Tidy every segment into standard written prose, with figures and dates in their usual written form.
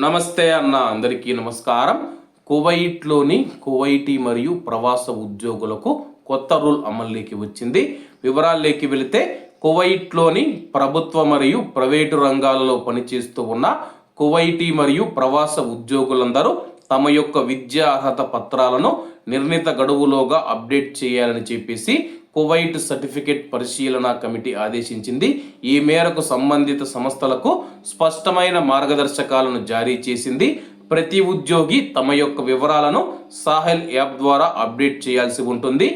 నమస్తే అన్న అందరికీ నమస్కారం. కువైట్లోని కువైటీ మరియు ప్రవాస ఉద్యోగులకు కొత్త రూల్ అమల్లోకి వచ్చింది. వివరాల్లోకి వెళితే కువైట్లోని ప్రభుత్వ మరియు ప్రైవేటు రంగాలలో పనిచేస్తూ ఉన్న కువైటీ మరియు ప్రవాస ఉద్యోగులందరూ తమ యొక్క విద్యా అర్హత పత్రాలను నిర్ణీత గడువులోగా అప్డేట్ చేయాలని చెప్పేసి కువైట్ సర్టిఫికేట్ పరిశీలన కమిటీ ఆదేశించింది. ఈ మేరకు సంబంధిత సంస్థలకు స్పష్టమైన మార్గదర్శకాలను జారీ చేసింది. ప్రతి ఉద్యోగి తమ యొక్క వివరాలను సాహెల్ యాప్ ద్వారా అప్డేట్ చేయాల్సి ఉంటుంది.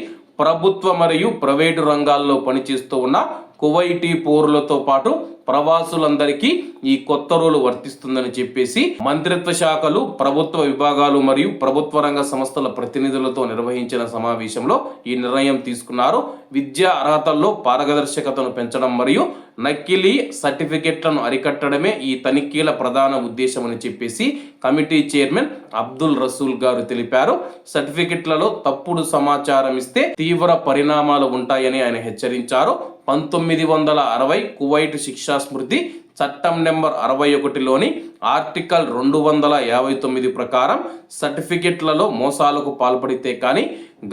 ప్రభుత్వ మరియు ప్రైవేటు రంగాల్లో పనిచేస్తూ ఉన్న కువైటీ పౌరులతో పాటు ప్రవాసులందరికీ ఈ కొత్త రూలు వర్తిస్తుందని చెప్పేసి మంత్రిత్వ శాఖలు, ప్రభుత్వ విభాగాలు మరియు ప్రభుత్వ రంగ సంస్థల ప్రతినిధులతో నిర్వహించిన సమావేశంలో ఈ నిర్ణయం తీసుకున్నారు. విద్యా అర్హతల్లో పారదర్శకతను పెంచడం మరియు నకిలీ సర్టిఫికెట్లను అరికట్టడమే ఈ తనిఖీల ప్రధాన ఉద్దేశం అని చెప్పేసి కమిటీ చైర్మన్ అబ్దుల్ రసూల్ గారు తెలిపారు. సర్టిఫికెట్లలో తప్పుడు సమాచారం ఇస్తే తీవ్ర పరిణామాలు ఉంటాయని ఆయన హెచ్చరించారు. 1960 కువైట్ శిక్షా స్మృతి చట్టం నెంబర్ 61లోని ఆర్టికల్ 259 ప్రకారం సర్టిఫికెట్లలో మోసాలకు పాల్పడితే కానీ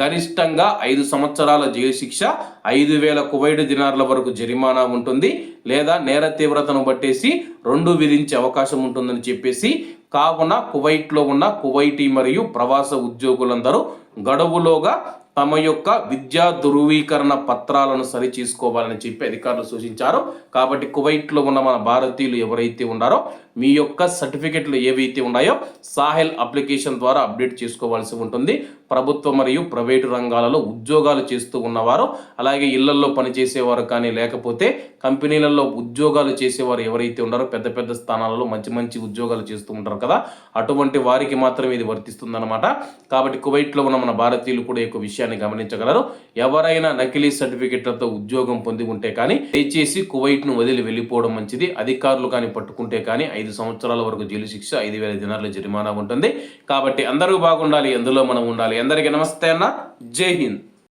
గరిష్టంగా 5 సంవత్సరాల జైలు శిక్ష, 5,000 కువైట్ దినార్ల వరకు జరిమానా ఉంటుంది, లేదా నేర తీవ్రతను బట్టేసి 2 విధించే అవకాశం ఉంటుందని చెప్పేసి కావున కువైట్లో ఉన్న కువైటీ మరియు ప్రవాస ఉద్యోగులందరూ గడువులోగా తమ యొక్క విద్యా ధృవీకరణ పత్రాలను సరి చేసుకోవాలని చెప్పి అధికారులు సూచించారు. కాబట్టి కువైట్లో ఉన్న మన భారతీయులు ఎవరైతే ఉన్నారో మీ యొక్క సర్టిఫికెట్లు ఏవైతే ఉన్నాయో సాహెల్ అప్లికేషన్ ద్వారా అప్డేట్ చేసుకోవాల్సి ఉంటుంది. ప్రభుత్వ మరియు ప్రైవేటు రంగాలలో ఉద్యోగాలు చేస్తూ ఉన్నవారు, అలాగే ఇళ్లలో పనిచేసేవారు కానీ లేకపోతే కంపెనీలలో ఉద్యోగాలు చేసేవారు ఎవరైతే ఉన్నారో పెద్ద పెద్ద స్థానాలలో మంచి మంచి ఉద్యోగాలు చేస్తూ ఉంటారు కదా, అటువంటి వారికి మాత్రమే ఇది వర్తిస్తుందన్నమాట. కాబట్టి కువైట్లో ఉన్న మన భారతీయులు కూడా ఈ విషయాన్ని గమనించగలరు. ఎవరైనా నకిలీ సర్టిఫికెట్లతో ఉద్యోగం పొంది ఉంటే కానీ దయచేసి కువైట్ను వదిలి వెళ్ళిపోవడం మంచిది. అధికారులు కానీ పట్టుకుంటే కానీ 5 సంవత్సరాల వరకు జైలు శిక్ష, 5,000 దినార్ల జరిమానా ఉంటుంది. కాబట్టి అందరూ బాగుండాలి, అందులో మనం ఉండాలి. అందరికీ నమస్తే అన్న, జై హింద్.